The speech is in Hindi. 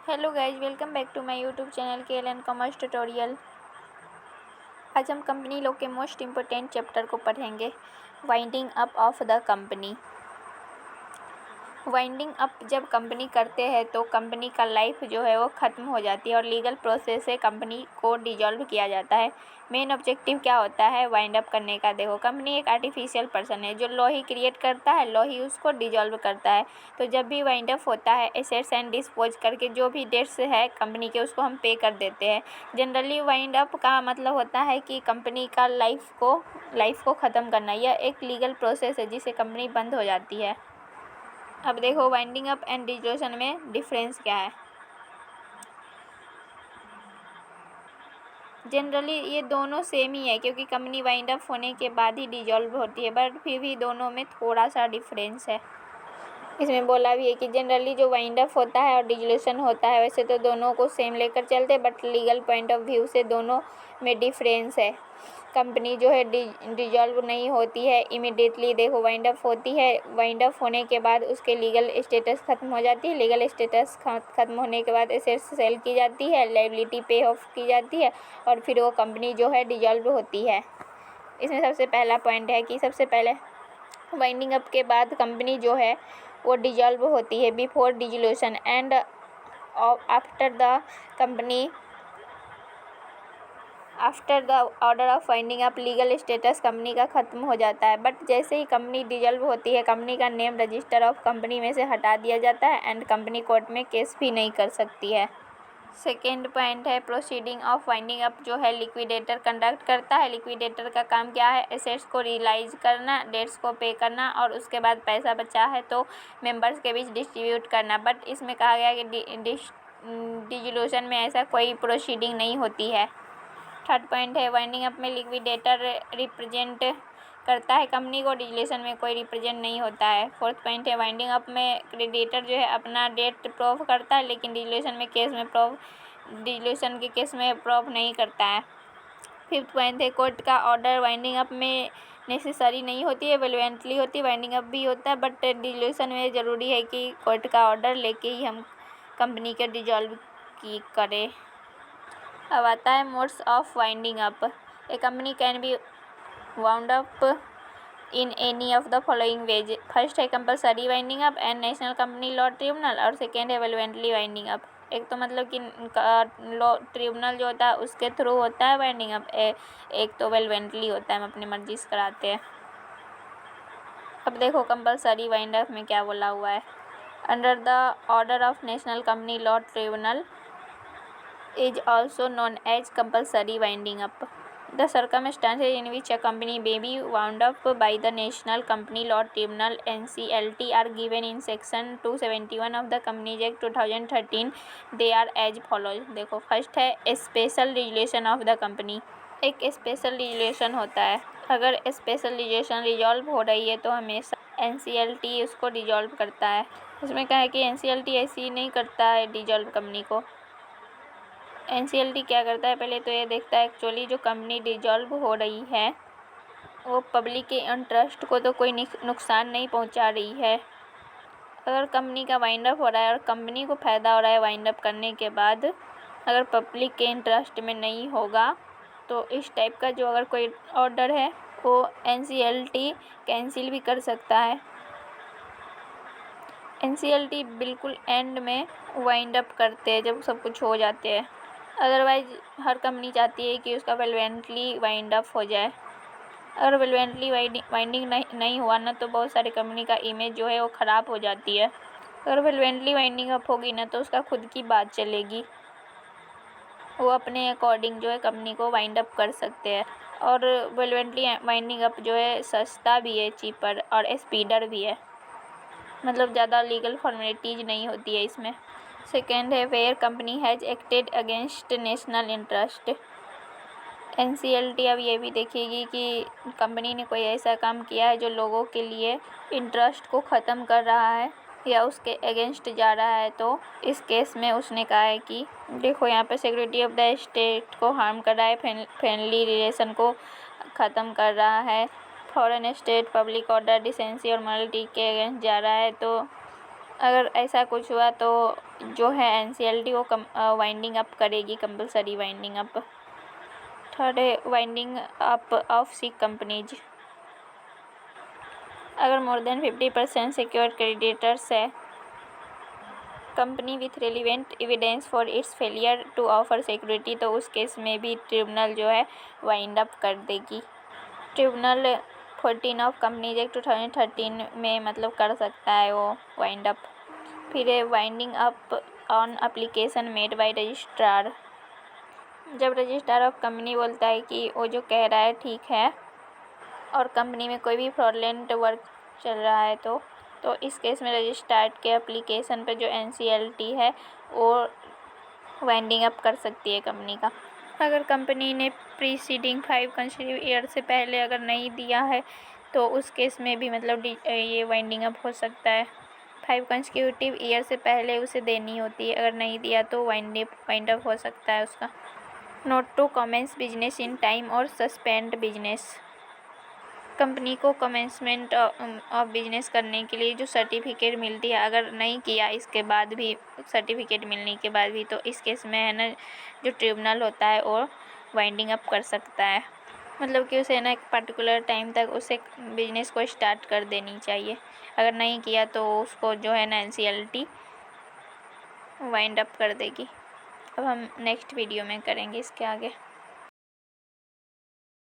Hello guys, welcome back to my YouTube channel KLN commerce tutorial. आज हम कंपनी लॉ के मोस्ट इम्पोर्टेंट चैप्टर को पढ़ेंगे, winding up of the company. Winding up जब कंपनी करते हैं तो कंपनी का लाइफ जो है वो ख़त्म हो जाती है और लीगल प्रोसेस से कंपनी को डिजॉल्व किया जाता है। मेन ऑब्जेक्टिव क्या होता है वाइंड अप करने का? देखो, कंपनी एक आर्टिफिशियल पर्सन है, जो लॉ ही क्रिएट करता है, लॉ ही उसको डिजॉल्व करता है। तो जब भी वाइंड अप होता है, एसेट्स एंड डिस्पोज करके जो भी डेट्स है कंपनी के उसको हम पे कर देते हैं। जनरली वाइंड अप का मतलब होता है कि कंपनी का लाइफ को ख़त्म करना। यह एक लीगल प्रोसेस है जिससे कंपनी बंद हो जाती है। अब देखो, वाइंडिंग अप एंड डिसोल्यूशन में डिफरेंस क्या है। जनरली ये दोनों सेम ही है, क्योंकि कंपनी वाइंड अप होने के बाद ही डिजॉल्व होती है, बट फिर भी दोनों में थोड़ा सा डिफरेंस है। इसमें बोला भी है कि जनरली जो वाइंड अप होता है और डिसोल्यूशन होता है, वैसे तो दोनों को सेम लेकर चलते हैं, but legal point of view से दोनों में डिफरेंस है। कंपनी जो है डिजॉल्व नहीं होती है इमिडिएटली। देखो, वाइंड अप होती है, वाइंड अप होने के बाद उसके लीगल स्टेटस ख़त्म हो जाती है। लीगल स्टेटस ख़त्म होने के बाद एसेट्स सेल की जाती है, लायबिलिटी पे ऑफ की जाती है और फिर वो कंपनी जो है डिजॉल्व होती है। इसमें सबसे पहला पॉइंट है कि सबसे पहले वाइंडिंग अप के बाद कंपनी जो है वो डिजॉल्व होती है। Before dissolution and after the company after the order of winding up legal status company का ख़त्म हो जाता है। बट जैसे ही कंपनी डिजॉल्व होती है, कंपनी का नेम रजिस्टर ऑफ कंपनी में से हटा दिया जाता है एंड कंपनी कोर्ट में केस भी नहीं कर सकती है। सेकेंड पॉइंट है प्रोसीडिंग ऑफ वाइंडिंग अप, जो है लिक्विडेटर कंडक्ट करता है। लिक्विडेटर का काम क्या है? एसेट्स को रियलाइज करना, डेट्स को पे करना और उसके बाद पैसा बचा है तो मेंबर्स के बीच डिस्ट्रीब्यूट करना। बट इसमें कहा गया कि डिसोल्यूशन में ऐसा कोई प्रोसीडिंग नहीं होती है। थर्ड पॉइंट है वाइंडिंग अप में लिक्विडेटर रिप्रेजेंट करता है कंपनी को, डिसोल्यूशन में कोई रिप्रेजेंट नहीं होता है। फोर्थ पॉइंट है वाइंडिंग अप में क्रेडिटर जो है अपना डेट प्रूव करता है, लेकिन डिसोल्यूशन के केस में प्रूव नहीं करता है। फिफ्थ पॉइंट है कोर्ट का ऑर्डर वाइंडिंग अप में नेसेसरी नहीं होती है, वॉलंटरी होती है। वाइंडिंग अप भी होता है बट डिसोल्यूशन में ज़रूरी है कि कोर्ट का ऑर्डर लेके ही हम कंपनी के डिजॉल्व की करें। अब आता है modes of winding up. A company can be wound up in any of the following ways. First है compulsory winding up and national company law tribunal, और सेकेंड है वॉलंटरी वाइंडिंग अप। एक तो मतलब कि लॉ ट्रिब्यूनल जो होता है उसके थ्रू होता है वाइंडिंग अप, एक तो वॉलंटरी होता है, हम अपनी मर्जी से कराते हैं। अब देखो कंपलसरी वाइंड अप में क्या बोला हुआ है। Under the order of national company law tribunal is also known as compulsory winding up. The circumstances in which a company may be wound up by the National Company Law Tribunal (NCLT) are given in Section 271 of the Companies Act 2013. They are as follows. देखो, फर्स्ट है special resolution of the company. एक स्पेशल रिजोल्यूशन होता है। अगर स्पेशल रिजोल्यूशन रिजॉल्व हो रही है तो हमेशा NCLT उसको डिजॉल्व करता है। इसमें क्या है कि NCLT ऐसे ही नहीं करता है डिजॉल्व कंपनी को। NCLT क्या करता है, पहले तो ये देखता है एक्चुअली जो कंपनी डिजॉल्व हो रही है वो पब्लिक के इंटरेस्ट को तो कोई नुकसान नहीं पहुंचा रही है। अगर कंपनी का वाइंड अप हो रहा है और कंपनी को फ़ायदा हो रहा है वाइंड अप करने के बाद, अगर पब्लिक के इंटरेस्ट में नहीं होगा तो इस टाइप का जो अगर कोई ऑर्डर है वो NCLT कैंसिल भी कर सकता है। NCLT बिल्कुल एंड में वाइंड अप करते हैं जब सब कुछ हो जाते हैं। अदरवाइज हर कंपनी चाहती है कि उसका वॉलंटरी वाइंड अप हो जाए। अगर वॉलंटरी वाइंडिंग नहीं हुआ ना तो बहुत सारी कंपनी का इमेज जो है वो ख़राब हो जाती है। अगर वॉलंटरी वाइंडिंग अप होगी ना तो उसका खुद की बात चलेगी, वो अपने अकॉर्डिंग जो है कंपनी को वाइंड अप कर सकते हैं। और वॉलंटरी वाइंडिंग अप जो है सस्ता भी है, चीपर और स्पीडर भी है, मतलब ज़्यादा लीगल फॉर्मेलिटीज़ नहीं होती है इसमें। सेकेंड है where company has acted against national interest. NCLT अब ये भी देखेगी कि कंपनी ने कोई ऐसा काम किया है जो लोगों के लिए इंटरेस्ट को ख़त्म कर रहा है या उसके अगेंस्ट जा रहा है, तो इस केस में उसने कहा है कि देखो यहाँ पे सिक्योरिटी ऑफ द स्टेट को हार्म कर रहा है, फ्रेंडली रिलेशन को ख़त्म कर रहा है, foreign state public order decency और मॉरलिटी के अगेंस्ट जा रहा है, तो अगर ऐसा कुछ हुआ तो जो है NCLT वो वाइंडिंग अप करेगी, कंपलसरी वाइंडिंग अप। थर्ड है winding up of sick companies. अगर मोर देन 50% सिक्योर्ड क्रेडिटर्स है company with relevant evidence for its failure to offer security, तो उस केस में भी ट्रिब्यूनल जो है वाइंड अप कर देगी। ट्रिब्यूनल 14 ऑफ कंपनीज एक्ट 2013 में मतलब कर सकता है वो वाइंड अप। फिर है winding up on application made by registrar. जब रजिस्ट्रार ऑफ कंपनी बोलता है कि वो जो कह रहा है ठीक है और कंपनी में कोई भी फ्रॉडलेंट वर्क चल रहा है तो इस केस में रजिस्ट्रार के एप्लीकेशन पे जो NCLT है वो वाइंडिंग अप कर सकती है कंपनी का। अगर कंपनी ने प्रीसीडिंग 5 कंसेक्यूटिव ईयर से पहले अगर नहीं दिया है तो उस केस में भी मतलब ये वाइंडिंग अप हो सकता है। 5 कंसेक्यूटिव ईयर से पहले उसे देनी होती है, अगर नहीं दिया तो वाइंड अप हो सकता है उसका। Not to commence business in time और सस्पेंड बिजनेस। कंपनी को कमेंसमेंट ऑफ बिजनेस करने के लिए जो सर्टिफिकेट मिलती है, अगर नहीं किया इसके बाद भी, सर्टिफिकेट मिलने के बाद भी, तो इस केस में है ना जो ट्रिब्यूनल होता है वो वाइंडिंग अप कर सकता है। मतलब कि उसे ना एक पर्टिकुलर टाइम तक उसे बिजनेस को स्टार्ट कर देनी चाहिए। अगर नहीं किया तो उसको जो है ना NCLT वाइंड अप कर देगी। अब हम नेक्स्ट वीडियो में करेंगे इसके आगे।